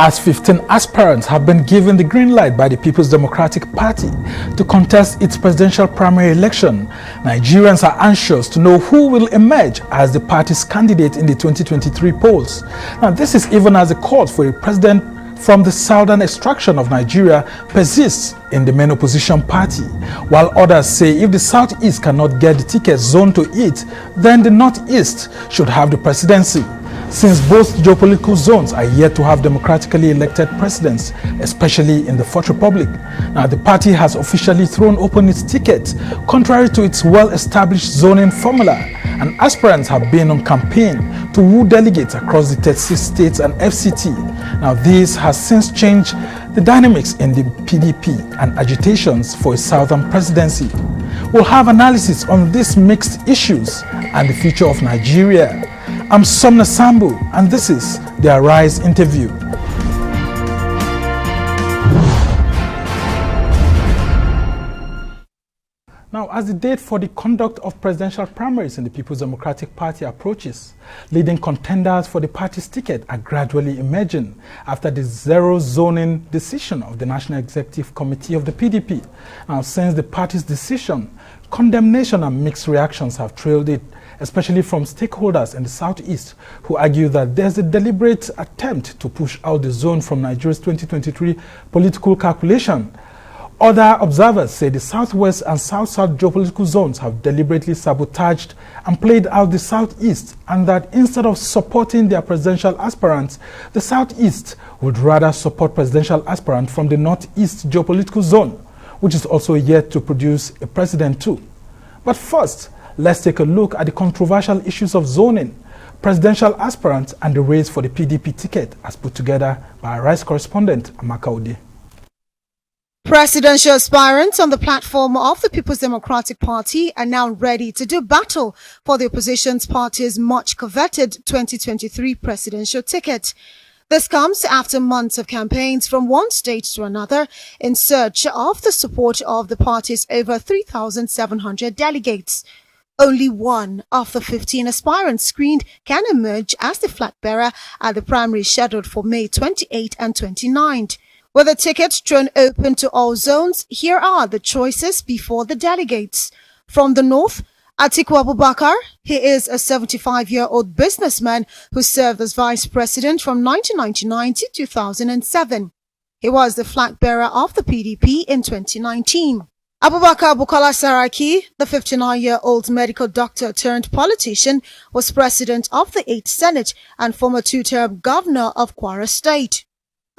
as 15 aspirants have been given the green light by the People's Democratic Party to contest its presidential primary election, Nigerians are anxious to know who will emerge as the party's candidate in the 2023 polls. Now, this is even as the call for a president from the southern extraction of Nigeria persists in the main opposition party, while others say if the southeast cannot get the ticket zoned to it, then the northeast should have the presidency. Since both geopolitical zones are yet to have democratically elected presidents, especially in the Fourth Republic. Now, the party has officially thrown open its ticket, contrary to its well-established zoning formula, and aspirants have been on campaign to woo delegates across the 36 states and FCT. Now, this has since changed the dynamics in the PDP and agitations for a southern presidency. We'll have analysis on these mixed issues and the future of Nigeria. I'm Somna Sambu, and this is the Arise interview. Now, as the date for the conduct of presidential primaries in the People's Democratic Party approaches, leading contenders for the party's ticket are gradually emerging after the zero zoning decision of the National Executive Committee of the PDP. Now, since the party's decision, condemnation and mixed reactions have trailed it, especially from stakeholders in the southeast, who argue that there's a deliberate attempt to push out the zone from Nigeria's 2023 political calculation. Other observers say the southwest and south-south geopolitical zones have deliberately sabotaged and played out the southeast, and that instead of supporting their presidential aspirants, the southeast would rather support presidential aspirants from the northeast geopolitical zone, which is also yet to produce a president too. But first, let's take a look at the controversial issues of zoning, presidential aspirants, and the race for the PDP ticket as put together by our Rice correspondent, Amaka Ode. Presidential aspirants on the platform of the People's Democratic Party are now ready to do battle for the opposition's party's much coveted 2023 presidential ticket. This comes after months of campaigns from one state to another in search of the support of the party's over 3,700 delegates. Only one of the 15 aspirants screened can emerge as the flag bearer at the primary scheduled for May 28 and 29th. With the ticket thrown open to all zones, here are the choices before the delegates. From the north, Atiku Abubakar. He is a 75-year-old businessman who served as vice president from 1999 to 2007. He was the flag bearer of the PDP in 2019. Abubakar Bukola Saraki, the 59-year-old medical doctor turned politician, was president of the 8th Senate and former two-term governor of Kwara State.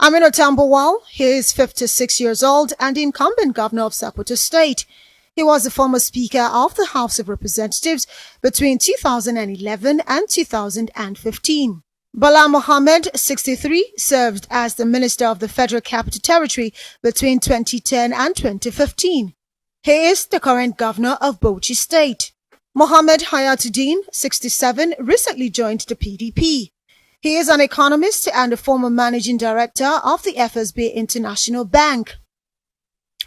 Aminu Tambuwal, he is 56 years old and the incumbent governor of Sokoto State. He was the former Speaker of the House of Representatives between 2011 and 2015. Bala Mohammed, 63, served as the Minister of the Federal Capital Territory between 2010 and 2015. He is the current governor of Bauchi State. Mohammed Hayatuddin, 67, recently joined the PDP. He is an economist and a former managing director of the FSB International Bank.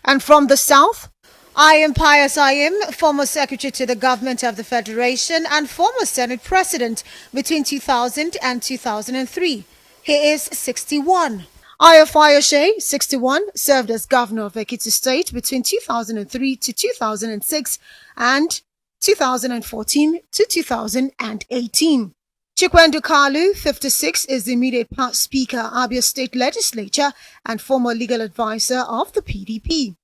And from the south, Ayim Pius Ayim, former secretary to the government of the Federation and former Senate president between 2000 and 2003. He is 61. Ayo Fayose, 61, served as governor of Ekiti State between 2003 to 2006 and 2014 to 2018. Chikwendu Kalu, 56, is the immediate past Speaker, Abia State Legislature and former legal advisor of the PDP.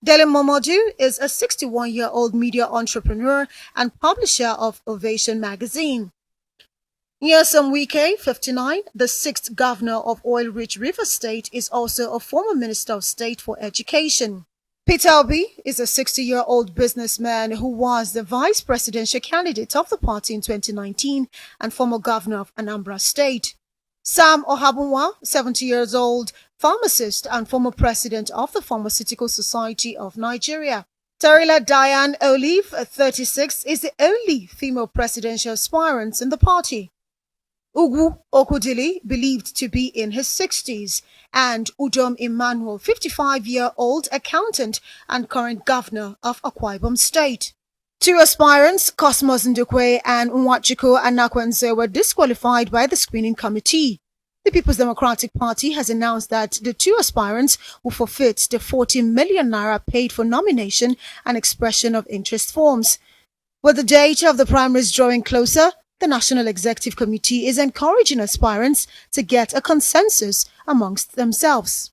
Dele Momodu is a 61-year-old media entrepreneur and publisher of Ovation magazine. Nyesom Wike, 59, the 6th governor of oil-rich River State, is also a former minister of state for education. Peter Obi is a 60-year-old businessman who was the vice presidential candidate of the party in 2019 and former governor of Anambra State. Sam Ohabunwa, 70 years old, pharmacist and former president of the Pharmaceutical Society of Nigeria. Tarila Diane Olive, 36, is the only female presidential aspirant in the party. Ugwu Okudili, believed to be in his 60s, and Udom Emmanuel, 55-year-old accountant and current governor of Akwa Ibom State. Two aspirants, Cosmos Ndukwe and Nwachukwu Anakwenze, were disqualified by the screening committee. The People's Democratic Party has announced that the two aspirants will forfeit the 40 million naira paid for nomination and expression of interest forms. With the date of the primaries drawing closer, the National Executive Committee is encouraging aspirants to get a consensus amongst themselves.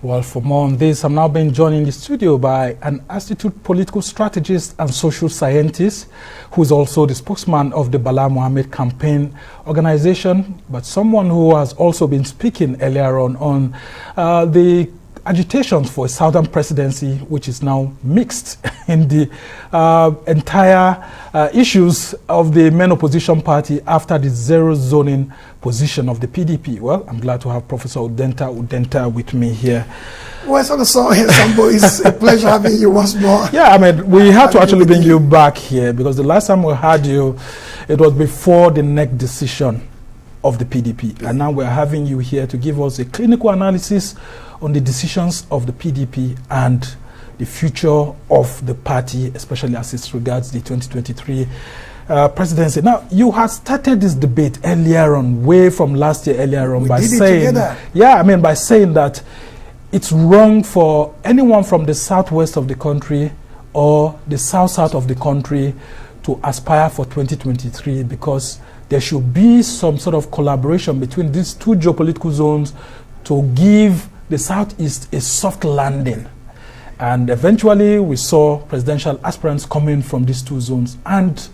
Well, for more on this, I'm now being joined in the studio by an astute political strategist and social scientist who is also the spokesman of the Bala Mohammed Campaign Organisation, but someone who has also been speaking earlier on the agitations for a southern presidency, which is now mixed in the entire issues of the main opposition party after the zero zoning position of the PDP. Well, I'm glad to have Professor Udenta with me here. Well, it's a pleasure having you once more. Yeah, I mean, we had to actually bring you back here because the last time we had you, it was before the next decision of the PDP. And now we're having you here to give us a clinical analysis on the decisions of the PDP and the future of the party, especially as it regards the 2023 presidency. Now, you had started this debate earlier on, way from last year earlier on, by saying, by saying that it's wrong for anyone from the southwest of the country or the south of the country to aspire for 2023 because there should be some sort of collaboration between these two geopolitical zones to give the southeast a soft landing. And eventually we saw presidential aspirants coming from these two zones. And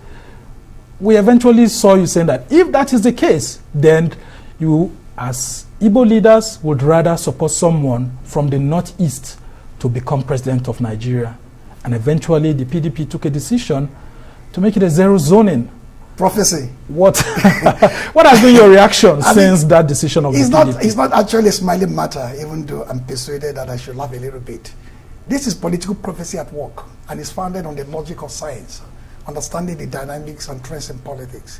we eventually saw you saying that if that is the case, then you as Igbo leaders would rather support someone from the northeast to become president of Nigeria. And eventually the PDP took a decision to make it a zero zoning. Prophecy. What has been your reaction since that decision of the PDP? It's not actually a smiling matter, even though I'm persuaded that I should laugh a little bit. This is political prophecy at work, and it's founded on the logic of science, understanding the dynamics and trends in politics.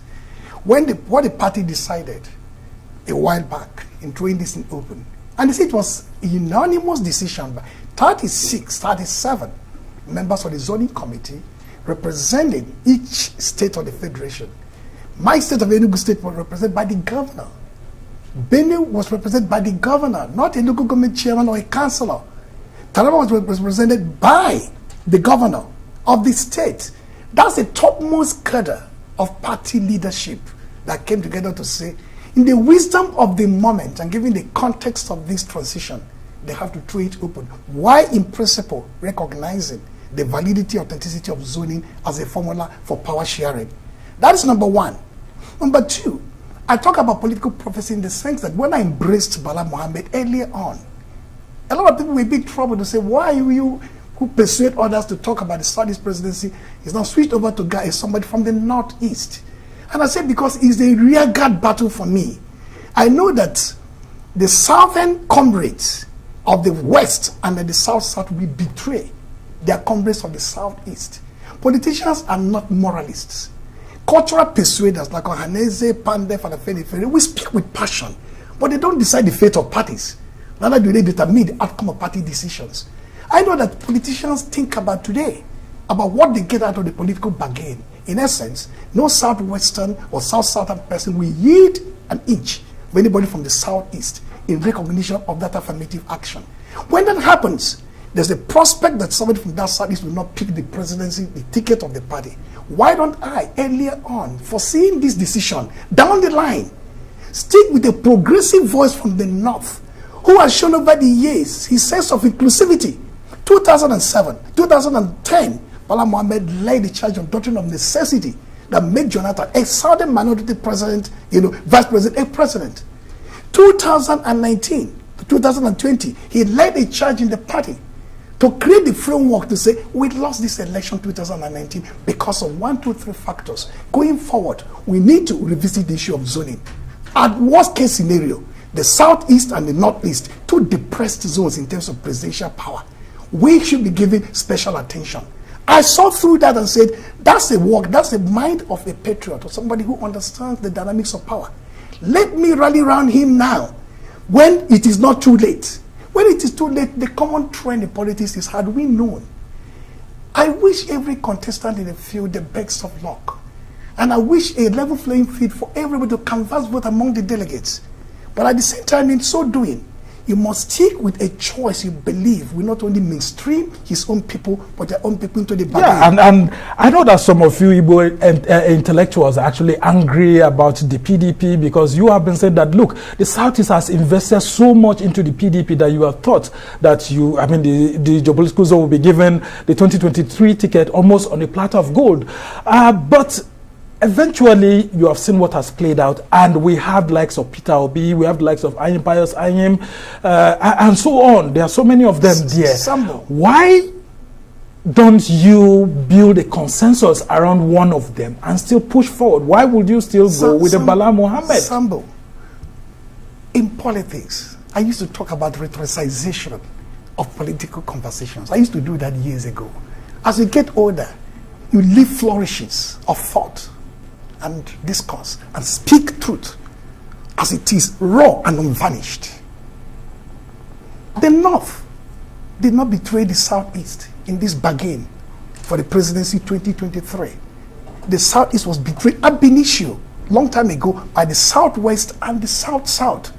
What the party decided a while back in throwing this in open, and it was a unanimous decision by 37 members of the zoning committee representing each state of the federation. My state of Enugu State was represented by the governor. Benue was represented by the governor, not a local government chairman or a councillor. Taraba was represented by the governor of the state. That's the topmost cadre of party leadership that came together to say, in the wisdom of the moment and given the context of this transition, they have to throw it open. Why, in principle, recognizing the validity, authenticity of zoning as a formula for power sharing? That is number one. Number two, I talk about political prophecy in the sense that when I embraced Bala Mohammed earlier on, a lot of people were in big trouble to say, why are you who persuade others to talk about the Southeast presidency is now switched over to somebody from the Northeast? And I said, because it's a rear guard battle for me. I know that the southern comrades of the West and the South will betray their comrades of the Southeast. Politicians are not moralists. Cultural persuaders like Ohaneze, Pandef, and Afenifere, we speak with passion, but they don't decide the fate of parties. Neither do they determine the outcome of party decisions. I know that politicians think about today, about what they get out of the political bargain. In essence, no southwestern or south-southern person will yield an inch for anybody from the southeast in recognition of that affirmative action. When that happens, there's a prospect that somebody from that southeast will not pick the presidency, the ticket of the party. Why don't I, earlier on, foreseeing this decision, down the line, stick with a progressive voice from the north, who has shown over the years his sense of inclusivity. 2007, 2010, Bala Mohammed led the charge of doctrine of necessity that made Jonathan a southern minority president, vice president, a president. 2019 to 2020, he led a charge in the party to create the framework to say, we lost this election 2019 because of 1, 2, 3 factors. Going forward, we need to revisit the issue of zoning. At worst case scenario, the southeast and the northeast, two depressed zones in terms of presidential power, we should be giving special attention. I saw through that and said, that's a work, that's the mind of a patriot or somebody who understands the dynamics of power. Let me rally around him now when it is not too late. When it is too late, the common trend in politics is, had we known. I wish every contestant in the field the best of luck. And I wish a level playing field for everybody to canvass vote among the delegates. But at the same time, in so doing, you must stick with a choice you believe will not only mainstream his own people, but their own people into the bargain. Yeah, and I know that some of you Igbo intellectuals are actually angry about the PDP because you have been saying that, look, the Southeast has invested so much into the PDP that you have thought that the geopolitical zone will be given the 2023 ticket almost on a platter of gold. But eventually, you have seen what has played out, and we have the likes of Peter Obi, we have the likes of Ayim Pius Ayim, and so on. There are so many of them there. Why don't you build a consensus around one of them and still push forward? Why would you still go with the Bala Mohammed? Sambo, in politics, I used to talk about rhetoricization of political conversations. I used to do that years ago. As you get older, you leave flourishes of thought and discourse and speak truth as it is, raw and unvarnished. The North did not betray the Southeast in this bargain for the presidency 2023. The Southeast was betrayed ab initio long time ago by the Southwest and the South-South.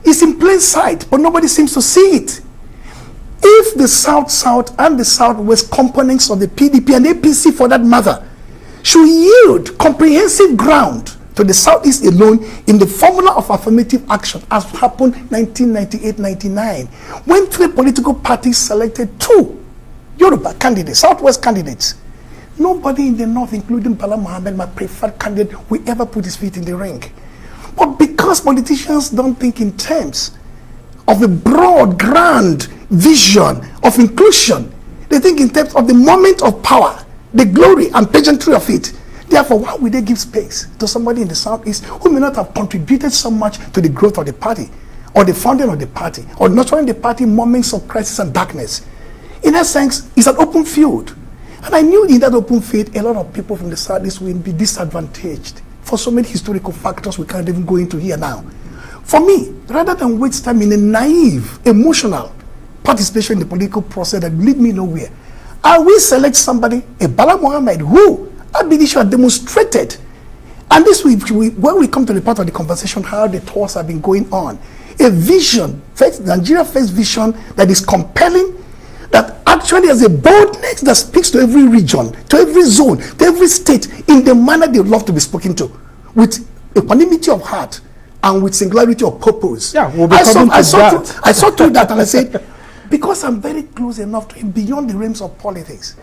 It's in plain sight, but nobody seems to see it. If the South-South and the Southwest components of the PDP and APC, for that matter, should yield comprehensive ground to the Southeast alone in the formula of affirmative action, as happened 1998-99, when three political parties selected two Yoruba candidates, Southwest candidates. Nobody in the North, including Bala Mohammed, my preferred candidate, will ever put his feet in the ring. But because politicians don't think in terms of a broad, grand vision of inclusion, they think in terms of the moment of power, the glory and pageantry of it. Therefore, why would they give space to somebody in the Southeast who may not have contributed so much to the growth of the party, or the founding of the party, or nurturing the party in moments of crisis and darkness? In that sense, it's an open field. And I knew in that open field, a lot of people from the Southeast will be disadvantaged for so many historical factors we can't even go into here now. For me, rather than waste time in a naive, emotional participation in the political process that lead me nowhere, I will select somebody, a Bala Mohammed, who Abidisha had demonstrated. And this, when we come to the part of the conversation, how the talks have been going on, a vision, Nigeria-faced vision that is compelling, that actually has a boldness that speaks to every region, to every zone, to every state, in the manner they would love to be spoken to, with equanimity of heart and with singularity of purpose. Yeah, we'll be coming to that. I saw through that and I said, because I'm very close enough to him, beyond the realms of politics,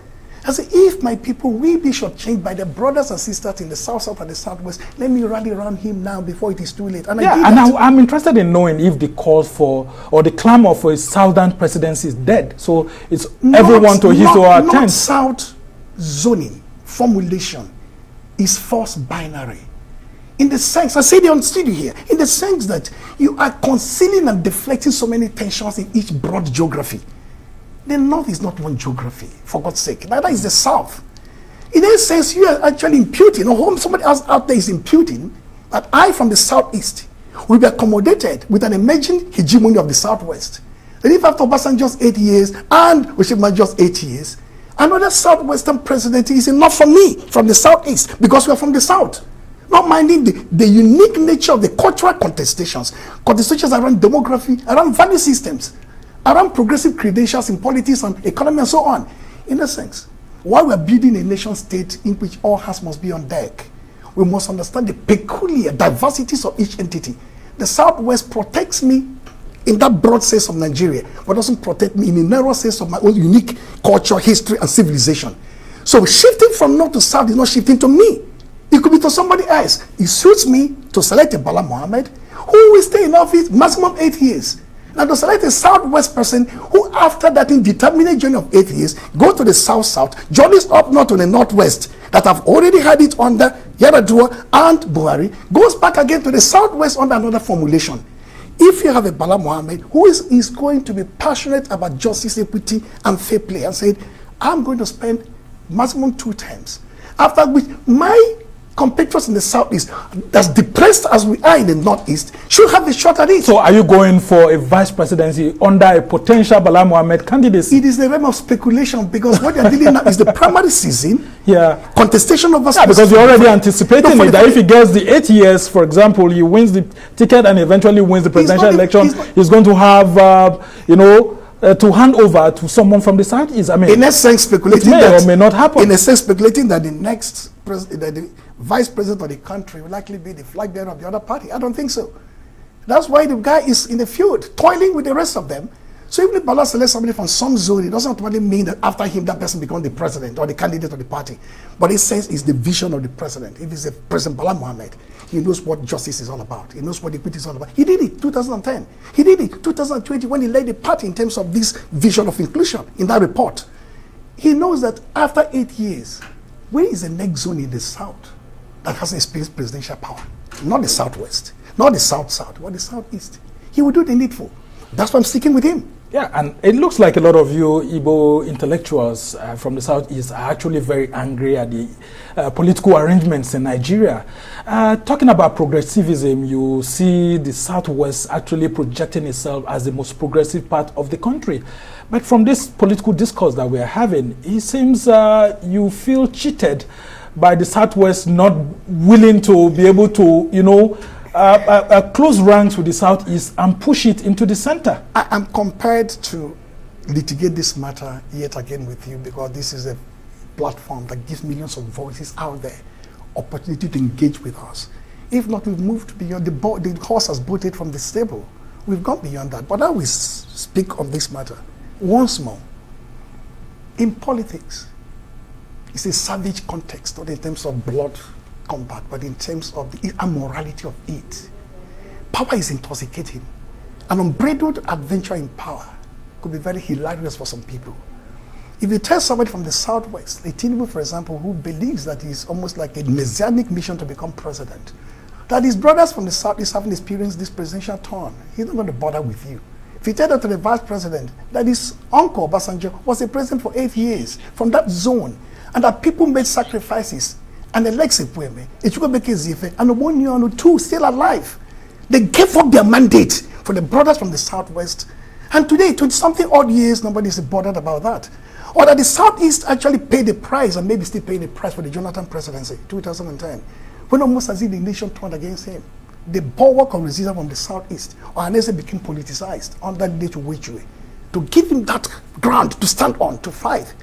I said, if my people will be shortchanged by the brothers and sisters in the South-South and the Southwest, let me rally around him now before it is too late. And I'm interested in knowing if the call for, or the clamor for a Southern presidency is dead. So it's everyone to his or her tent. North-South zoning formulation is false binary. In the sense, I say it on studio here, in the sense that you are concealing and deflecting so many tensions in each broad geography. The North is not one geography, for God's sake. Neither is the South. In a sense, you are actually imputing, or somebody else out there is imputing, that I from the Southeast will be accommodated with an emerging hegemony of the Southwest. That if after Obasanjo's 8 years and Oshima just 8 years, another Southwestern president is enough for me from the Southeast, because we are from the South. Not minding the unique nature of the cultural contestations around demography, around value systems, around progressive credentials in politics and economy and so on. In a sense, while we're building a nation state in which all hands must be on deck, we must understand the peculiar diversities of each entity. The Southwest protects me in that broad sense of Nigeria, but doesn't protect me in a narrow sense of my own unique culture, history, and civilization. So shifting from North to South is not shifting to me. It could be to somebody else. It suits me to select a Bala Mohammed who will stay in office maximum 8 years. Now to select a Southwest person who, after that indeterminate journey of 8 years, go to the South-South, journeys up north to the Northwest that have already had it under Yaradua and Buhari, goes back again to the Southwest under another formulation. If you have a Bala Mohammed who is going to be passionate about justice, equity, and fair play, and said, I'm going to spend maximum 2 terms, after which my compatriots in the Southeast, as depressed as we are in the Northeast, should have a shot at it. So are you going for a vice presidency under a potential Bala Mohammed candidacy? It is the realm of speculation, because what they are dealing now is the primary season, Yeah. Contestation of Yeah, because you're already anticipating it. That if he gets the 8 years, for example, he wins the ticket and eventually wins the presidential election, he's going to have, to hand over to someone from the Southeast. I mean, in essence, speculating it may that or may not happen. In a sense, speculating that the next the vice president of the country will likely be the flag bearer of the other party. I don't think so. That's why the guy is in the field, toiling with the rest of them. So even if Bala selects somebody from some zone, it doesn't automatically mean that after him, that person becomes the president or the candidate of the party. But it says it's the vision of the president. If it's the President Bala Mohammed, he knows what justice is all about. He knows what equity is all about. He did it 2010. He did it 2020 when he led the party in terms of this vision of inclusion in that report. He knows that after 8 years, where is the next zone in the South that hasn't experienced presidential power? Not the Southwest, not the South-South, but the Southeast. He will do the needful. That's why I'm sticking with him. Yeah, and it looks like a lot of you Igbo intellectuals from the Southeast are actually very angry at the political arrangements in Nigeria. Talking about progressivism, you see the Southwest actually projecting itself as the most progressive part of the country. But from this political discourse that we are having, it seems you feel cheated by the Southwest not willing to be able to, close ranks with the Southeast and push it into the center. I'm compelled to litigate this matter yet again with you because this is a platform that gives millions of voices out there opportunity to engage with us. If not, we've moved beyond the horse has bolted from the stable. We've gone beyond that. But I will speak on this matter once more. In politics, it's a savage context, not in terms of blood combat, but in terms of the immorality of it. Power is intoxicating. An unbridled adventure in power could be very hilarious for some people. If you tell somebody from the Southwest, a Tinubu, for example, who believes that he's almost like a messianic mission to become president, that his brothers from the Southeast haven't experienced this presidential turn, he's not going to bother with you. If you tell that to the vice president, that his uncle, Obasanjo, was a president for 8 years from that zone, and that people made sacrifices, and Alex Epueme, Echukwebeke Zife, and Obonyo two still alive. They gave up their mandate for the brothers from the Southwest. And today, 20-something odd years, nobody is bothered about that. Or that the Southeast actually paid the price, and maybe still paying the price for the Jonathan presidency, 2010, when almost as if the nation turned against him. The bulwark of resistance from the Southeast, or Anese became politicized under the to Wechue, to give him that ground to stand on, to fight.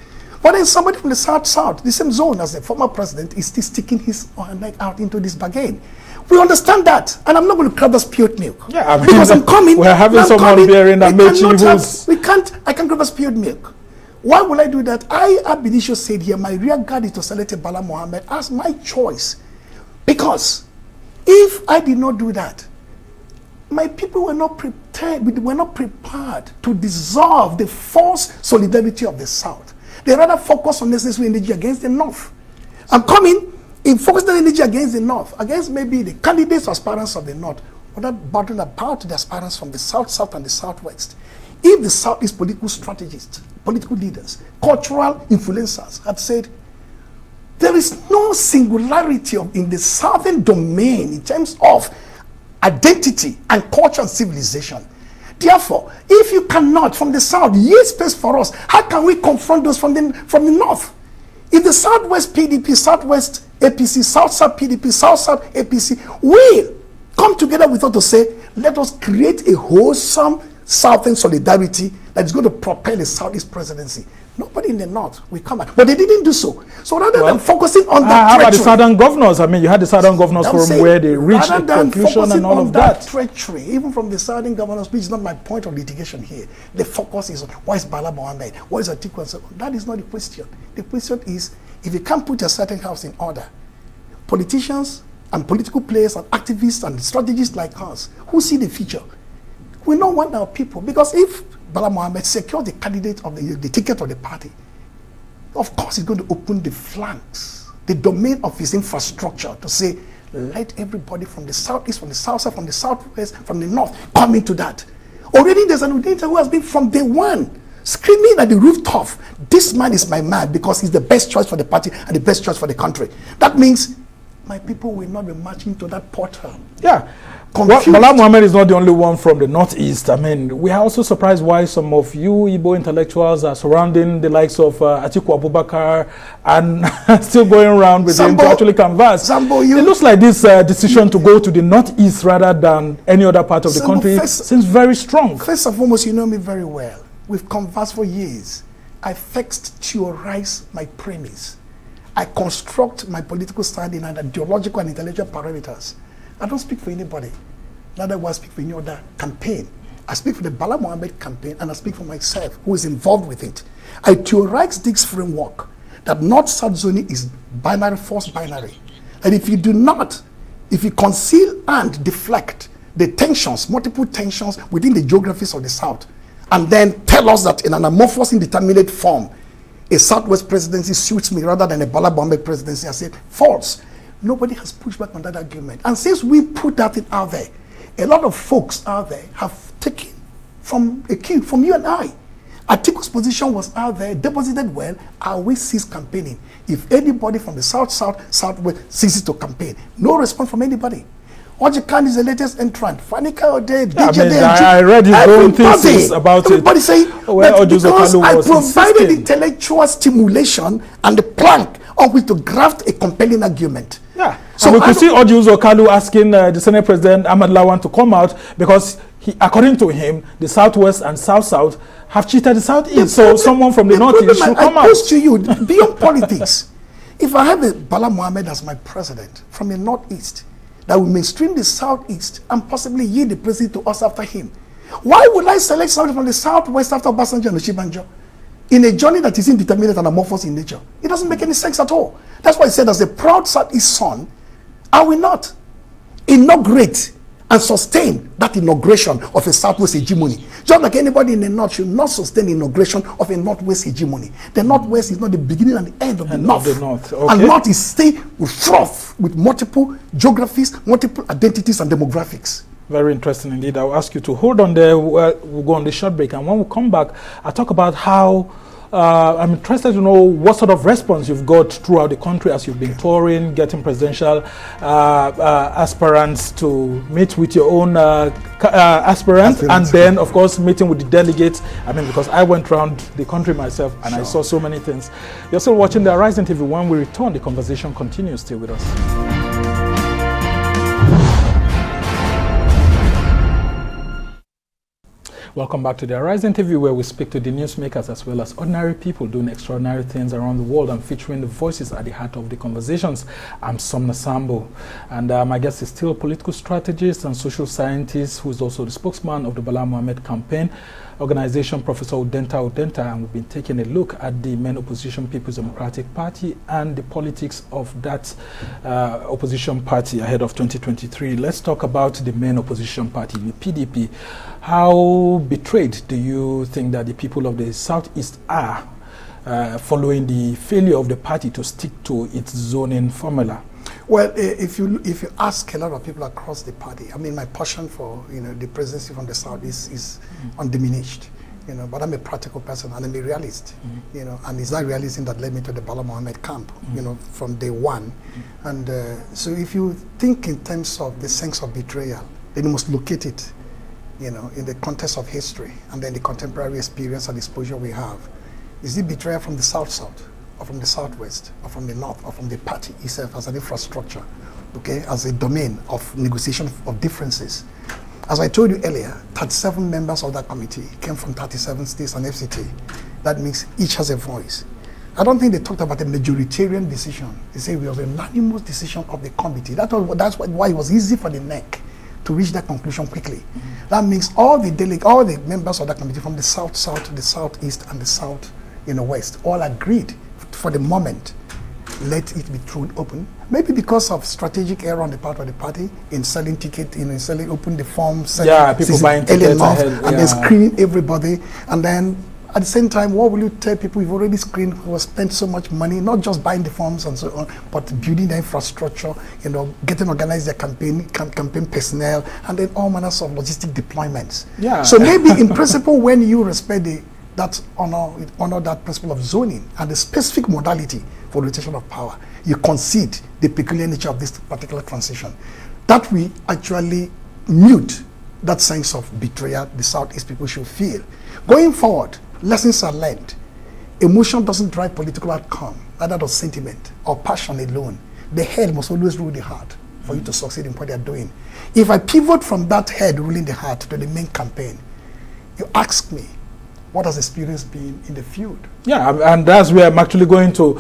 But then somebody from the South, the same zone as the former president, is still sticking his neck out into this bargain. We understand that, and I'm not going to grab the spilled milk. Yeah, I mean, because I'm coming. We're having someone bearing that I can't grab a spilled milk. Why would I do that? Ab initio said here, my rear guard is to select Bala Mohammed as my choice. Because if I did not do that, my people were not prepared to dissolve the false solidarity of the South. They rather focus on necessary energy against the North. I'm coming in focusing energy against the North, against maybe the candidates or aspirants of the North, without bothering about the aspirants from the South, and the Southwest. If the Southeast political strategists, political leaders, cultural influencers had said, there is no singularity in the Southern domain in terms of identity and culture and civilization. Therefore, if you cannot from the South yield space for us, how can we confront those from the North? If the Southwest PDP, Southwest APC, South-South PDP, South-South APC will come together with us to say, let us create a wholesome Southern solidarity that is going to propel the Southeast presidency. Nobody in the North will come out. But they didn't do so. So rather than focusing on that how about the Southern governors? I mean, you had the Southern governors forum where they reached a conclusion and all of that. Treachery, even from the Southern governors, which is not my point of litigation here. The focus is on why is Bala Mohammed? What is Atiku? That is not the question. The question is, if you can't put a certain house in order, politicians and political players and activists and strategists like us who see the future, we don't want our people. Because if Bala Mohammed secures the candidate of the ticket of the party, of course he's going to open the flanks, the domain of his infrastructure to say, let everybody from the Southeast, from the South, from the Southwest, from the North come into that. Already there's an auditor who has been from day one screaming at the rooftop, this man is my man because he's the best choice for the party and the best choice for the country. That means my people will not be marching to that portal. Yeah. Well, Bala Mohammed is not the only one from the Northeast. I mean, we are also surprised why some of you Igbo intellectuals are surrounding the likes of Atiku Abubakar and still going around with him to actually converse. It looks like this decision to go to the Northeast rather than any other part of the country seems very strong. First and foremost, you know me very well. We've conversed for years. I first theorize my premise. I construct my political standing and ideological and intellectual parameters. I don't speak for anybody. Neither will I speak for any other campaign. I speak for the Bala Mohammed Campaign, and I speak for myself, who is involved with it. I theorize this framework that North-South zoning is binary, false binary. And if you do not, if you conceal and deflect the tensions, multiple tensions within the geographies of the South, and then tell us that in an amorphous, indeterminate form, a Southwest presidency suits me rather than a Bala Mohammed presidency, I said, false. Nobody has pushed back on that argument. And since we put that thing out there, a lot of folks out there have taken from a cue from you and I. Atiku's position was out there, deposited well, and we cease campaigning. If anybody from the Southwest ceases to campaign, no response from anybody. Ojikan is the latest entrant. Fanika Ode, DJ I read his own thesis about everybody it. Say well, because I provided intellectual stimulation and the plank on which to graft a compelling argument. Yeah. So we could see Ojuzo Kalu asking the Senate President Ahmad Lawan to come out because according to him, the Southwest and South have cheated the Southeast. So someone from the Northeast should come out. I pose to you, beyond politics, if I have a Bala Mohammed as my president from the Northeast, that will mainstream the Southeast and possibly yield the presidency to us after him, why would I select somebody from the Southwest after Obasanjo and Oshibanjo in a journey that is indeterminate and amorphous in nature? It doesn't make any sense at all. That's why I said, as a proud Southeast son, I will not inaugurate and sustain that inauguration of a Southwest hegemony. Just like anybody in the North should not sustain the inauguration of a Northwest hegemony. The Northwest is not the beginning and the end of the North. Okay. And North is stay froth with multiple geographies, multiple identities and demographics. Very interesting indeed. I'll ask you to hold on there. We'll go on the short break. And when we come back, I'll talk about how I'm interested to know what sort of response you've got throughout the country as you've been touring, getting presidential aspirants to meet with your own aspirants, and then, of course, meeting with the delegates. I mean, because I went around the country myself and I saw so many things. You're still watching the Horizon TV. When we return, the conversation continues. Stay with us. Welcome back to the Horizon TV, where we speak to the newsmakers as well as ordinary people doing extraordinary things around the world and featuring the voices at the heart of the conversations. I'm Somna Sambo, and my guest is still a political strategist and social scientist who is also the spokesman of the Bala Mohammed Campaign Organization, Professor Udenta, and we've been taking a look at the main opposition People's Democratic Party and the politics of that opposition party ahead of 2023. Let's talk about the main opposition party, the PDP. How betrayed do you think that the people of the Southeast are following the failure of the party to stick to its zoning formula? Well, if you ask a lot of people across the party, I mean, my passion for the presidency from the South is undiminished. But I'm a practical person and I'm a realist. And it's that realism that led me to the Bala Mohammed camp. From day one. And so if you think in terms of the sense of betrayal, then you must locate it, in the context of history and then the contemporary experience and exposure we have. Is it betrayal from the South, or from the Southwest, or from the North, or from the party itself as an infrastructure, okay, as a domain of negotiation of differences? As I told you earlier, 37 members of that committee came from 37 states and FCT. That means each has a voice. I don't think they talked about a majoritarian decision. They say we have a unanimous decision of the committee. That's why it was easy for the NEC to reach that conclusion quickly. That means all the members of that committee from the South, the Southeast, and the South, West, all agreed for the moment, let it be thrown open. Maybe because of strategic error on the part of the party in selling tickets, selling open the forms, people buying tickets ahead, and then screening everybody. And then at the same time, what will you tell people you've already screened, who have spent so much money, not just buying the forms and so on, but building the infrastructure, getting organized their campaign personnel, and then all manners of logistic deployments. Yeah. So maybe in principle, when you respect the that honor that principle of zoning and the specific modality for rotation of power, you concede the peculiar nature of this particular transition. That we actually mute that sense of betrayal the Southeast people should feel. Going forward, lessons are learned. Emotion doesn't drive political outcome, neither does sentiment or passion alone. The head must always rule the heart for you to succeed in what they are doing. If I pivot from that head ruling the heart to the main campaign, you ask me, what has experience been in the field? Yeah, and that's where I'm actually going to.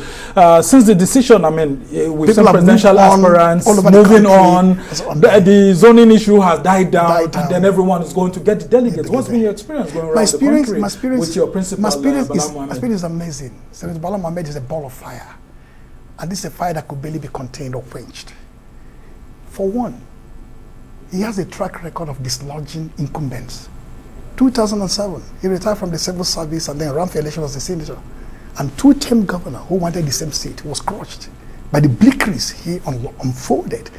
Since the decision, I mean, with some presidential aspirants moving on, the zoning issue has died down, and then everyone is going to get the delegates. What's been your experience going around the country with your principal, Bala Mohammed? My experience is amazing. Senator Bala Mohammed is a ball of fire. And this is a fire that could barely be contained or quenched. For one, he has a track record of dislodging incumbents. 2007, he retired from the civil service and then ran for election as a senator. And two-term governor who wanted the same seat was crushed by the bleakness he unfolded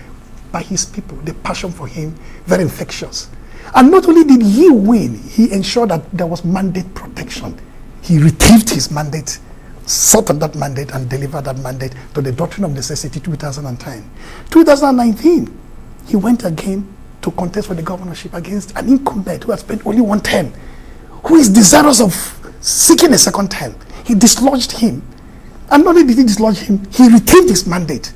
by his people. The passion for him, very infectious. And not only did he win, he ensured that there was mandate protection. He retrieved his mandate, sought on that mandate, and delivered that mandate to the doctrine of necessity 2010. 2019, he went again to contest for the governorship against an incumbent who has spent only one term, who is desirous of seeking a second term. He dislodged him. And not only did he dislodge him, he retrieved his mandate.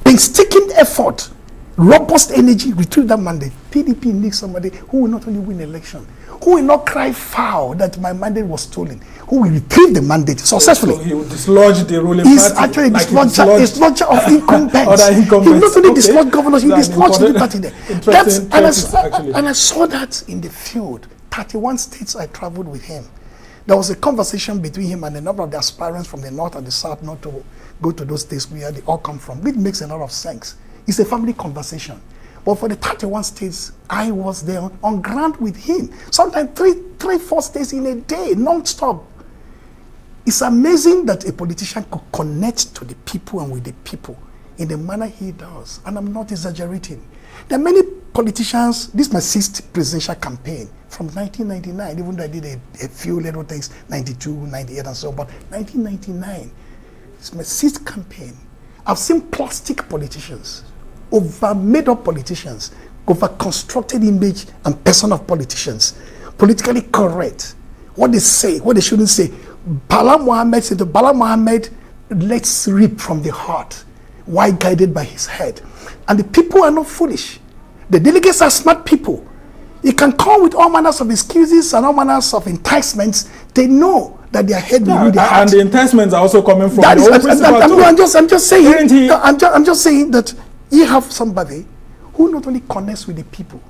Painstaking effort, robust energy, retrieved that mandate. PDP needs somebody who will not only win election, who will not cry foul that my mandate was stolen, who will retrieve the mandate successfully. So he will dislodge the ruling party. He's actually like dislodger of incumbents. He not only dislodged governors, he dislodged the party there. And I saw that in the field. 31 states I traveled with him. There was a conversation between him and a number of the aspirants from the north and the south not to go to those states where they all come from. It makes a lot of sense. It's a family conversation. But for the 31 states, I was there on ground with him. Sometimes three, 4 states in a day, non-stop. It's amazing that a politician could connect to the people and with the people in the manner he does. And I'm not exaggerating. There are many politicians, this is my 6th presidential campaign from 1999, even though I did a few little things, 92, 98 and so on, but 1999, it's my 6th campaign. I've seen plastic politicians, over-made up politicians, over-constructed image and person of politicians, politically correct, what they say, what they shouldn't say. Bala Mohammed said to Bala Mohammed, let's reap from the heart, why guided by his head. And the people are not foolish. The delegates are smart people. You can come with all manners of excuses and all manners of enticements. They know that their head will rule the heart. And the enticements are also coming from that the old principal too. I'm just saying that you have somebody who not only connects with the people,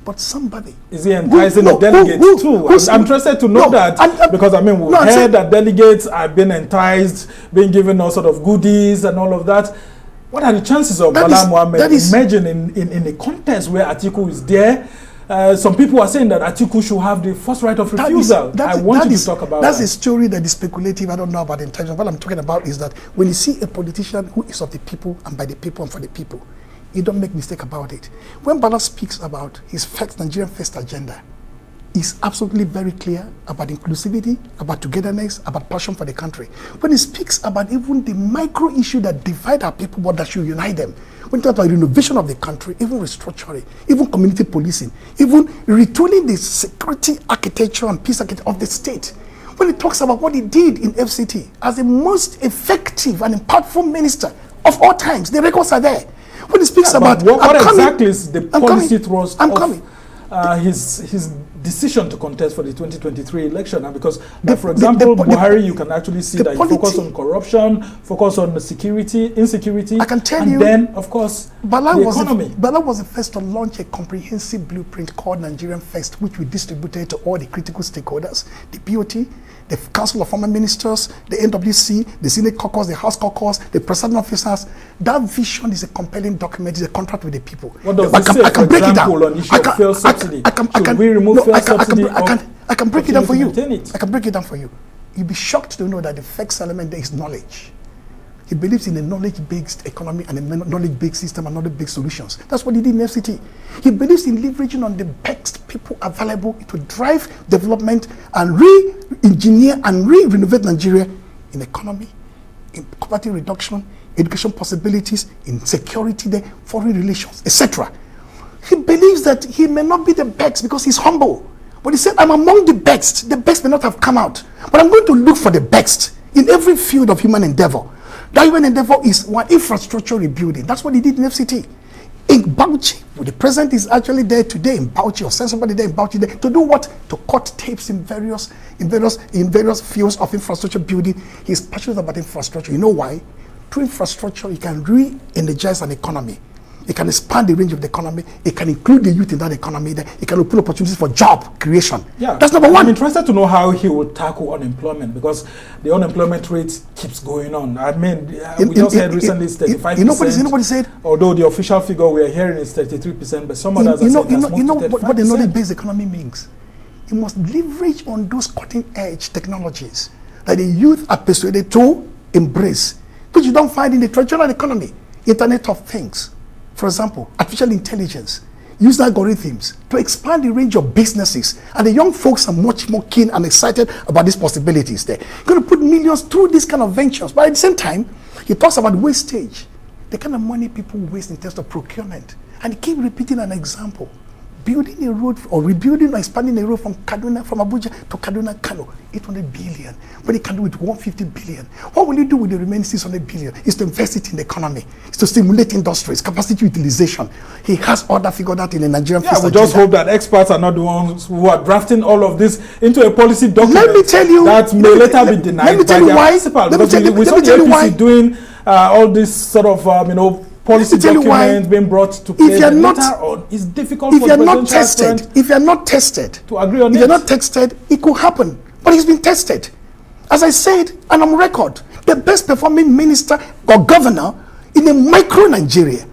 but somebody. Is he enticing the delegates too? I'm interested to know that because I mean, we've heard that delegates are being enticed, being given all sort of goodies and all of that. What are the chances of Bala Mohammed emerging in a contest where Atiku is there? Some people are saying that Atiku should have the first right of refusal. I want you to talk about that. That's a story that is speculative. I don't know about the intention. What I'm talking about is that when you see a politician who is of the people and by the people and for the people, you don't make mistake about it. When Bala speaks about his first Nigerian-faced agenda, he's absolutely very clear about inclusivity, about togetherness, about passion for the country. When he speaks about even the micro issue that divide our people but that should unite them, when he talks about renovation of the country, even restructuring, even community policing, even retooling the security architecture and peace architecture of the state, when he talks about what he did in FCT as the most effective and impactful minister of all times, the records are there. When he speaks about what exactly is the policy thrust of his decision to contest for the 2023 election? And because, for example, Buhari, you can actually see that he focused on corruption, focused on the insecurity. I can tell you. And then, of course, the economy. Bala was the first to launch a comprehensive blueprint called Nigerianfaced, which we distributed to all the critical stakeholders, the BOT, the Council of Former Ministers, the NWC, the Senate caucus, the House caucus, the presiding officers. That vision is a compelling document, it's a contract with the people. What does it say, I can break it down. On issue of fuel subsidy? Should we remove fuel subsidy? I can break it down for you. I can break it down for you. You'll be shocked to know that the first element there is knowledge. He believes in a knowledge-based economy and a knowledge-based system and knowledge-based solutions. That's what he did in FCT. He believes in leveraging on the best people available to drive development and re-engineer and re-renovate Nigeria in economy, in poverty reduction, education possibilities, in security, foreign relations, etc. He believes that he may not be the best because he's humble. But he said, I'm among the best. The best may not have come out. But I'm going to look for the best in every field of human endeavor. That human endeavor is one infrastructure rebuilding. That's what he did in FCT. In Bauchi, the president is actually there today in Bauchi, or send somebody there in Bauchi there, to do what? To cut tapes in various fields of infrastructure building. He's passionate about infrastructure. You know why? Through infrastructure, you can re-energize an economy. It can expand the range of the economy. It can include the youth in that economy. It can open opportunities for job creation. Yeah, that's number one. I'm interested to know how he will tackle unemployment, because the unemployment rate keeps going on. I mean, we just heard recently it's 35%. You know what he said? Although the official figure we are hearing is 33%, but some others are saying what the knowledge-based economy means. You must leverage on those cutting-edge technologies that the youth are persuaded to embrace, which you don't find in the traditional economy. Internet of Things. For example, artificial intelligence, use algorithms to expand the range of businesses. And the young folks are much more keen and excited about these possibilities there. You're going to put millions through these kind of ventures. But at the same time, he talks about wastage, the kind of money people waste in terms of procurement. And he keeps repeating an example. Building a road or rebuilding or expanding a road from Abuja to Kaduna, Kano, 800 billion. But he can do it 150 billion. What will you do with the remaining 600 billion? Is to invest it in the economy. It's to stimulate industries, capacity utilization. He has all that figured out in the Nigerian-faced we just hope that experts are not the ones who are drafting all of this into a policy document. Let me tell you, that may later be denied by their principal. Because we saw the APC doing all this sort of, policy documents being brought to play. If it's difficult for the presidential aspirant if you're not tested to agree on it. If you're not tested, it could happen. But he's been tested. As I said, and on record, the best performing minister or governor in a micro Nigeria.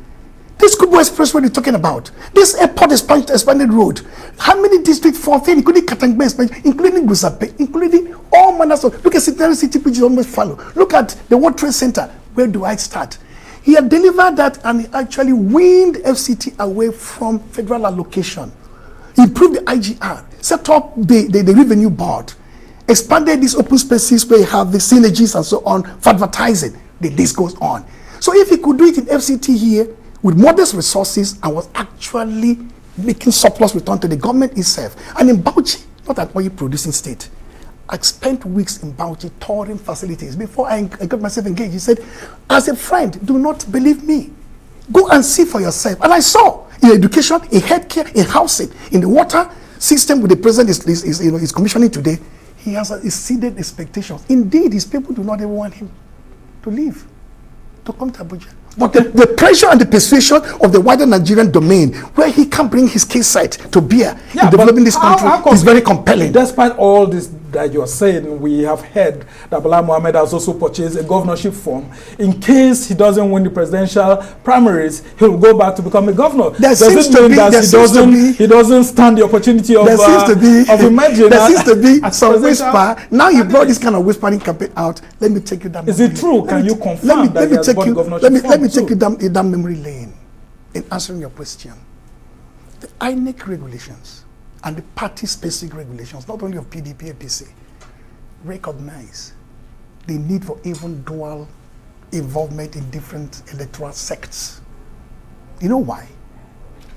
This Kubo Expressway we're talking about. This airport expanded road. How many districts, 14, including Katangbe expansion, including Gusape, including all manners of, look at Central City, which is almost follow. Look at the World Trade Center. Where do I start? He had delivered that and he actually weaned FCT away from federal allocation. Improved the IGR, set up the revenue board, expanded these open spaces where you have the synergies and so on for advertising. The list goes on. So if he could do it in FCT here with modest resources and was actually making surplus return to the government itself, and in Bauchi, not an oil producing state, I spent weeks in Bauchi touring facilities. Before I got myself engaged, he said, as a friend, do not believe me. Go and see for yourself. And I saw in education, in healthcare, in housing, in the water system with the president is commissioning today. He has exceeded expectations. Indeed, his people do not even want him to leave, to come to Abuja. But the pressure and the persuasion of the wider Nigerian domain, where he can bring his case site to bear in developing this country, is very compelling. Despite all this that you are saying, we have heard that Bala Mohammed has also purchased a governorship form. In case he doesn't win the presidential primaries, he will go back to become a governor. Does it mean that he doesn't stand the opportunity of emerging? There seems to be some whisper. Now you brought this kind of whispering campaign out. Let me take you down. Is it true? Can you confirm that he has bought governorship form? Let me take you down memory lane in answering your question. The INEC regulations and the party-specific regulations, not only of PDP, APC, recognize the need for even dual involvement in different electoral sects. You know why?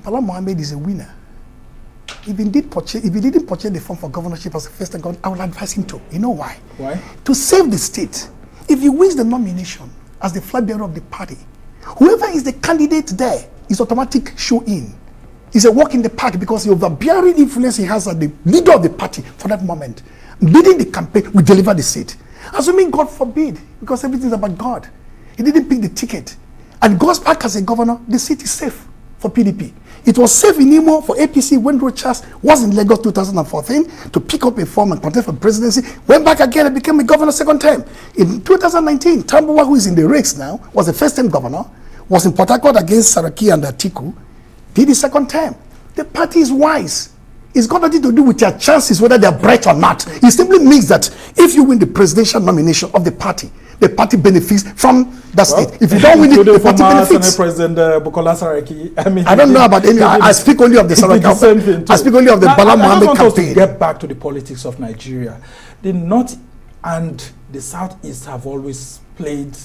Bala Mohammed is a winner. If he didn't purchase the form for governorship as a first-time governor, I would advise him to. You know why? Why? To save the state. If he wins the nomination as the flag bearer of the party, whoever is the candidate there is automatic show-in. It's a walk in the park because of the overbearing influence he has as the leader of the party for that moment. Leading the campaign will deliver the seat. Assuming God forbid, because everything is about God. He didn't pick the ticket. And goes back as a governor, the seat is safe for PDP. It was safe in Imo for APC when Rochas was in Lagos 2014 to pick up a form and contest for presidency. Went back again and became a governor second term. In 2019, Tambuwa, who is in the race now, was the first time governor, was in Port Harcourt against Saraki and Atiku, did the second term. The party is wise. It's got nothing to do with your chances, whether they're bright or not. It simply means that if you win the presidential nomination of the party benefits from that state. If you don't win it, the party benefits. Senate President Bukola Saraki. I don't know about any. I speak only of the Saraki. I speak only of the Bala Mohammed Campaign. To get back to the politics of Nigeria, the North and the Southeast have always played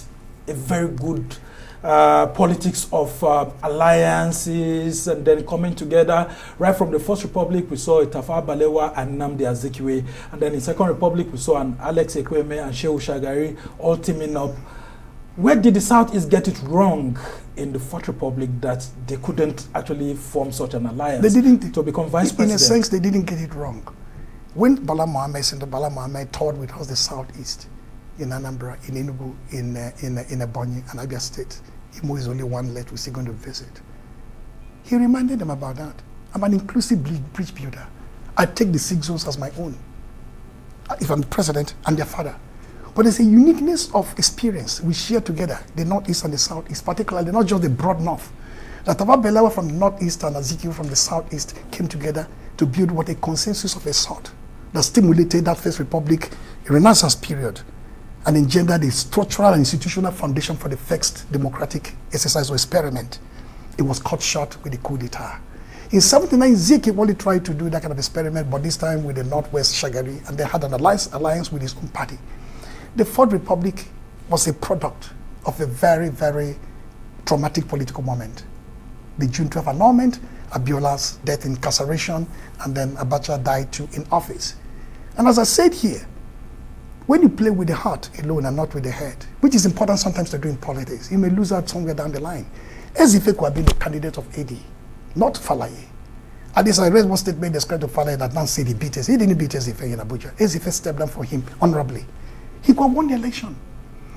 a very good politics of alliances and then coming together. Right from the First Republic, we saw Tafawa Balewa and Nnamdi Azikiwe, and then in Second Republic, we saw an Alex Ekweme and Shehu Shagari all teaming up. Where did the Southeast get it wrong in the Fourth Republic that they couldn't actually form such an alliance? They didn't, to become vice president. In a sense, they didn't get it wrong. When Bala Mohammed toured with us the Southeast, in Anambra, in Enugu, in Ebonyi and Abia State, Imo is only one left we're still going to visit. He reminded them about that. I'm an inclusive bridge builder. I take the 6 zones as my own. If I'm the president, I'm their father. But there's a uniqueness of experience we share together, the Northeast and the Southeast, particularly not just the broad North. That Tafawa Balewa from the Northeast and Azikiwe from the Southeast came together to build what a consensus of a sort that stimulated that First Republic Renaissance period and engendered a structural and institutional foundation for the first democratic exercise or experiment. It was cut short with the coup d'etat. In 79, Zik only tried to do that kind of experiment, but this time with the Northwest Shagari, and they had an alliance with his own party. The Fourth Republic was a product of a very, very traumatic political moment. The June 12 annulment, Abiola's death, incarceration, and then Abacha died too in office. And as I said here, when you play with the heart alone and not with the head, which is important sometimes to do in politics, you may lose out somewhere down the line. Ezeife could have been the candidate of AD, not Falaye. At least I read one statement described to Falaye that now said he beat us. He didn't beat Ezeife in Abuja. Ezeife stepped down for him honorably. He could have won the election.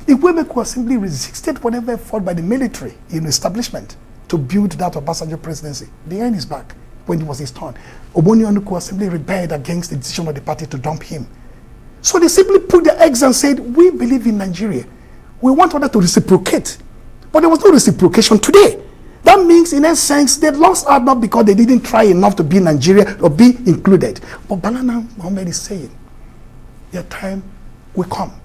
Ikweme could have simply resisted whatever fought by the military establishment to build that Obasanjo presidency. The end is back when it was his turn. Obonionu could have simply rebelled against the decision of the party to dump him. So they simply put their eggs and said, we believe in Nigeria. We want others to reciprocate. But there was no reciprocation today. That means, in a sense, they lost out not because they didn't try enough to be in Nigeria or be included. But Bala Mohammed is saying, their time will come.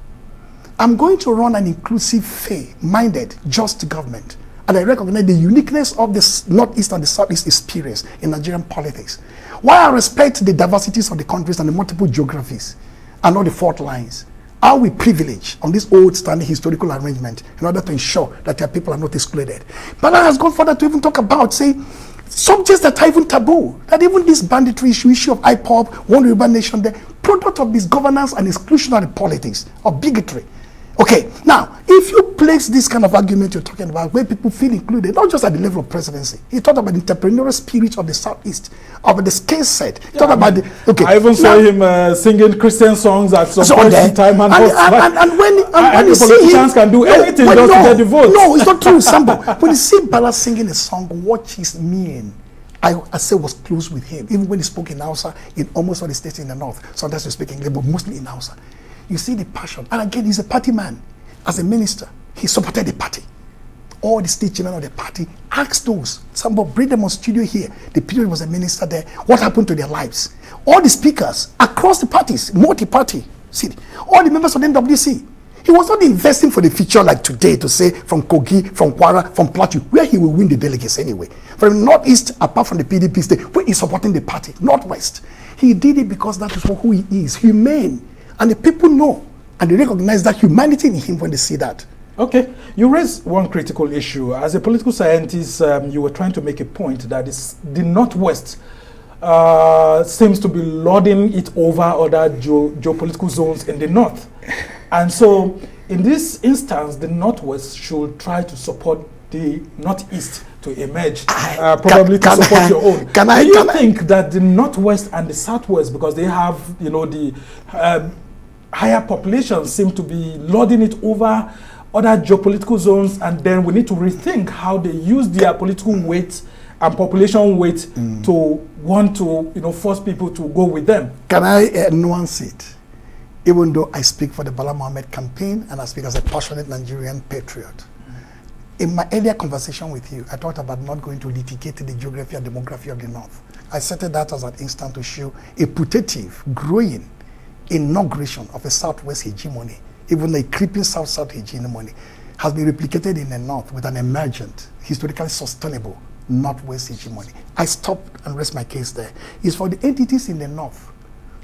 I'm going to run an inclusive, fair-minded, just government. And I recognize the uniqueness of the Northeast and the Southeast experience in Nigerian politics. While I respect the diversities of the countries and the multiple geographies, and not the fault lines, are we privileged on this old standing historical arrangement in order to ensure that their people are not excluded? But I has gone further to even talk about, say, subjects that are even taboo, that even this banditry issue of IPOB, one urban nation, the product of this governance and exclusionary politics of bigotry. Okay, now, if you place this kind of argument you're talking about, where people feel included, not just at the level of presidency, you talk about the entrepreneurial spirit of the Southeast, about the skill set. You talk about the, okay. I even saw him singing Christian songs at some point in time, and when you see politicians can do anything just to get the vote. No, it's not true, Sambo. When you see Bala singing a song, watch his mien. I say was close with him, even when he spoke in Hausa in almost all the states in the north. Sometimes he speak English, but mostly in Hausa. You see the passion. And again, he's a party man. As a minister, he supported the party. All the state chairman of the party asked those. Somebody bring them on studio here. The period was a minister there. What happened to their lives? All the speakers across the parties, multi-party, see, all the members of the NWC. He was not investing for the future like today to say from Kogi, from Kwara, from Plateau, where he will win the delegates anyway. From Northeast, apart from the PDP state, where he's supporting the party. Northwest. He did it because that is who he is, humane. And the people know, and they recognize that humanity in him when they see that. Okay, you raised one critical issue. As a political scientist, you were trying to make a point that is the Northwest seems to be lording it over other geopolitical zones in the North. And so, in this instance, the Northwest should try to support the Northeast to emerge, probably to support your own. Do you think that the Northwest and the Southwest, because they have, the higher populations, seem to be lording it over other geopolitical zones, and then we need to rethink how they use their political weight and population weight to want to, force people to go with them? Can I nuance it? Even though I speak for the Bala Mohammed campaign and I speak as a passionate Nigerian patriot, In my earlier conversation with you, I talked about not going to litigate the geography and demography of the North. I cited that as an instance to show a putative, growing inauguration of a Southwest hegemony, even a creeping South-South hegemony, has been replicated in the North with an emergent, historically sustainable Northwest hegemony. I stopped and rest my case there. It's for the entities in the North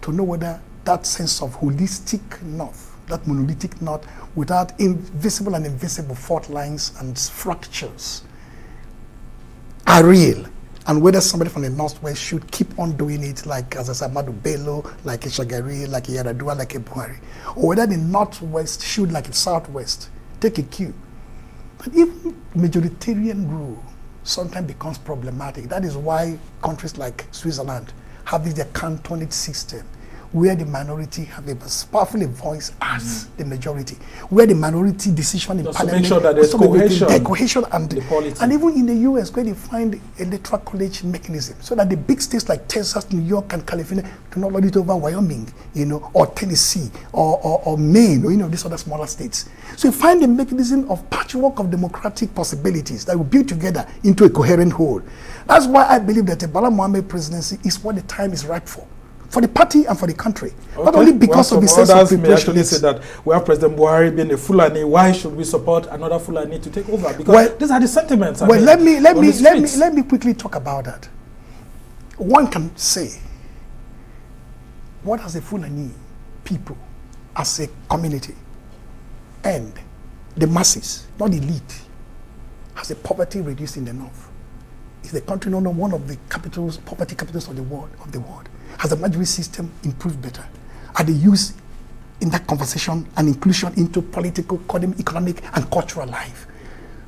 to know whether that sense of holistic North, that monolithic North, without invisible and invisible fault lines and fractures, are real, and whether somebody from the Northwest should keep on doing it like as a Samadu Bello, like a Shagari, like a Yaradua, like a Buhari, or whether the Northwest should, like the Southwest, take a cue. But even majoritarian rule sometimes becomes problematic. That is why countries like Switzerland have this cantonate system, where the minority have as powerful a voice as the majority, where the minority decision in parliament, make sure that there's cohesion and even in the US, where they find electoral college mechanism, so that the big states like Texas, New York, and California do not lord it over Wyoming, or Tennessee, or Maine, or these other smaller states. So you find a mechanism of patchwork of democratic possibilities that will build together into a coherent whole. That's why I believe that the Bala Mohammed presidency is what the time is ripe for the party and for the country. Okay. Not only because of the sense of preparation. May actually say that we have President Buhari being a Fulani. Why should we support another Fulani to take over? Because these are the sentiments. Well, let me quickly talk about that. One can say, what has the Fulani people as a community and the masses, not the elite, has the poverty reduced in the North? Is the country not one of the poverty capitals of the world? Has the majority system improved better? Are they used in that conversation and inclusion into political, economic, and cultural life?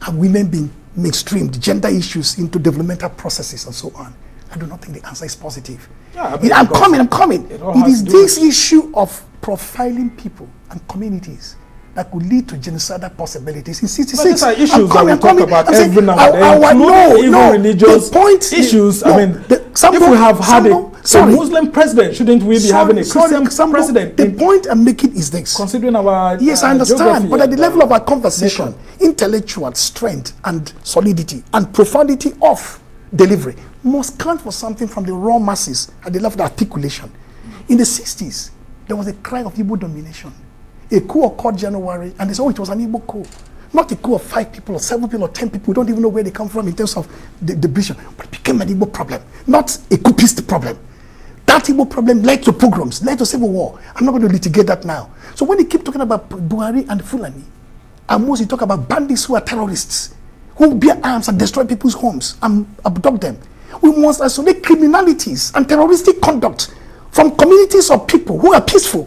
Have women been mainstreamed, gender issues into developmental processes and so on? I do not think the answer is positive. Yeah, I'm coming. It is this issue of profiling people and communities that could lead to genocidal possibilities in 66. But these are issues that we talk about every now and then, even religious issues. If we have had a Muslim president, shouldn't we be having a Christian president? The point I'm making is this. Considering our yes, I understand, but at the level of our conversation, intellectual strength and solidity and profundity of delivery must count for something from the raw masses at the level of articulation. In the 60s, there was a cry of Igbo domination. A coup occurred January, and they said, it was an Igbo coup. Not a coup of 5 people or 7 people or 10 people. We don't even know where they come from in terms of the British. But it became an Igbo problem, not a coupist problem. That Igbo problem led to pogroms, led to civil war. I'm not going to litigate that now. So when they keep talking about Buhari and Fulani, and mostly talk about bandits who are terrorists, who bear arms and destroy people's homes and abduct them, we must isolate criminalities and terroristic conduct from communities of people who are peaceful,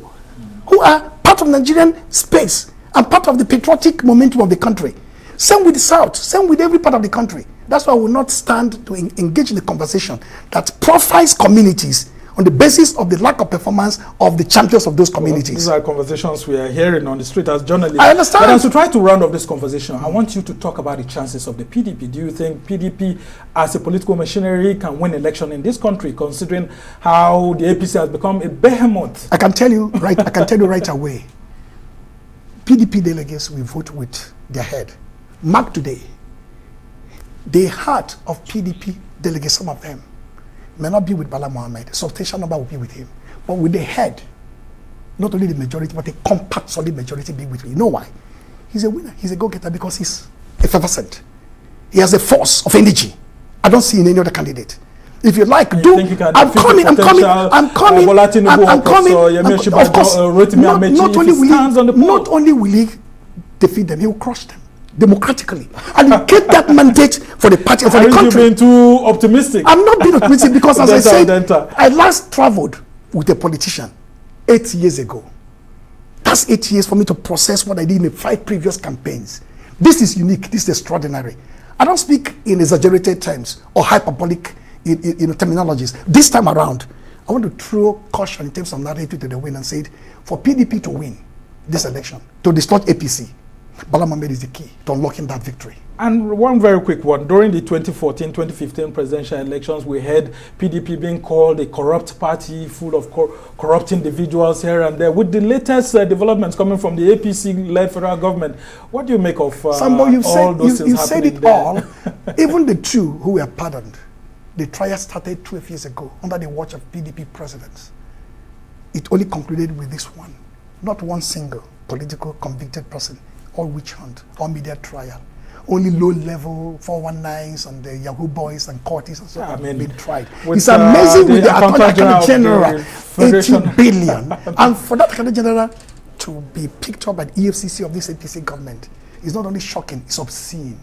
who are part of Nigerian space and part of the patriotic momentum of the country. Same with the South, same with every part of the country. That's why I will not stand to engage in the conversation that profiles communities on the basis of the lack of performance of the champions of those communities. These are conversations we are hearing on the street as journalists. I understand. But as we try to round off this conversation, I want you to talk about the chances of the PDP. Do you think PDP as a political machinery can win election in this country, considering how the APC has become a behemoth? I can tell you right away. PDP delegates will vote with their head. Mark today, the heart of PDP delegates, some of them, may not be with Bala Mohammed. A substantial number will be with him. But with the head, not only the majority, but a compact, solid majority be with him. You know why? He's a winner. He's a go-getter because he's effervescent. He has a force of energy. I don't see in any other candidate. If you like, I'm coming. Not only will he defeat them, he will crush them democratically, and you get that mandate for the party and for the country. Are you being too optimistic? I'm not being optimistic because, as I said, I last traveled with a politician 8 years ago. That's 8 years for me to process what I did in the 5 previous campaigns. This is unique. This is extraordinary. I don't speak in exaggerated terms or hyperbolic terminologies. This time around, I want to throw caution in terms of narrative to the win and say, for PDP to win this election, to dislodge APC, Bala Mohammed is the key to unlocking that victory. And one very quick one. During the 2014-2015 presidential elections, we had PDP being called a corrupt party, full of corrupt individuals here and there. With the latest developments coming from the APC-led federal government, what do you make of Sambo, all those things you said it there? all. Even the two who were pardoned, the trial started 12 years ago under the watch of PDP presidents. It only concluded with this one. Not one single political convicted person, all witch hunt, all media trial. Only low-level 419s and the Yahoo boys and Cortis and so on have been tried. It's amazing with the Attorney General, 80 billion. And for that Attorney General to be picked up by the EFCC of this APC government is not only shocking, it's obscene.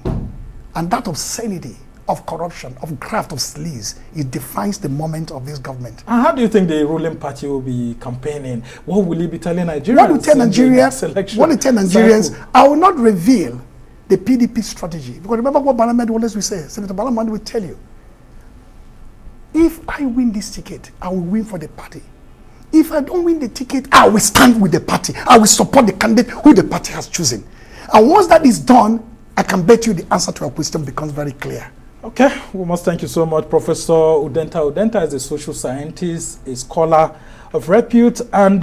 And that obscenity of corruption, of graft, of sleaze, it defines the moment of this government. And how do you think the ruling party will be campaigning? What will he be telling Nigerians? What will tell Nigerians? I will not reveal the PDP strategy. Because remember what Bala Mohammed always will say. Senator Bala Mohammed will tell you, if I win this ticket, I will win for the party. If I don't win the ticket, I will stand with the party. I will support the candidate who the party has chosen. And once that is done, I can bet you the answer to our question becomes very clear. Okay, we must thank you so much, Professor Udenta. Udenta is a social scientist, a scholar of repute, and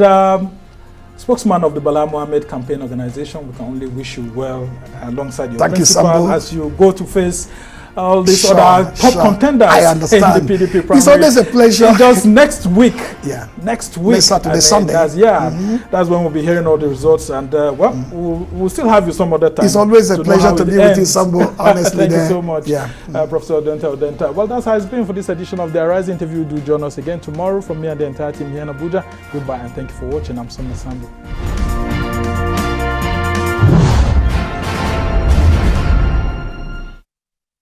spokesman of the Bala Mohammed Campaign Organization. We can only wish you well alongside your principal as you go to face all these other top contenders in the PDP primary. It's always a pleasure. And just next week, next Saturday, Sunday. That's when we'll be hearing all the results. And we'll still have you some other time. It's always a pleasure to be with you, Sambo. Honestly, thank you so much, Professor Udenta. Well, that's how it's been for this edition of the Arise interview. Do join us again tomorrow from me and the entire team here in Abuja. Goodbye and thank you for watching. I'm Sambo.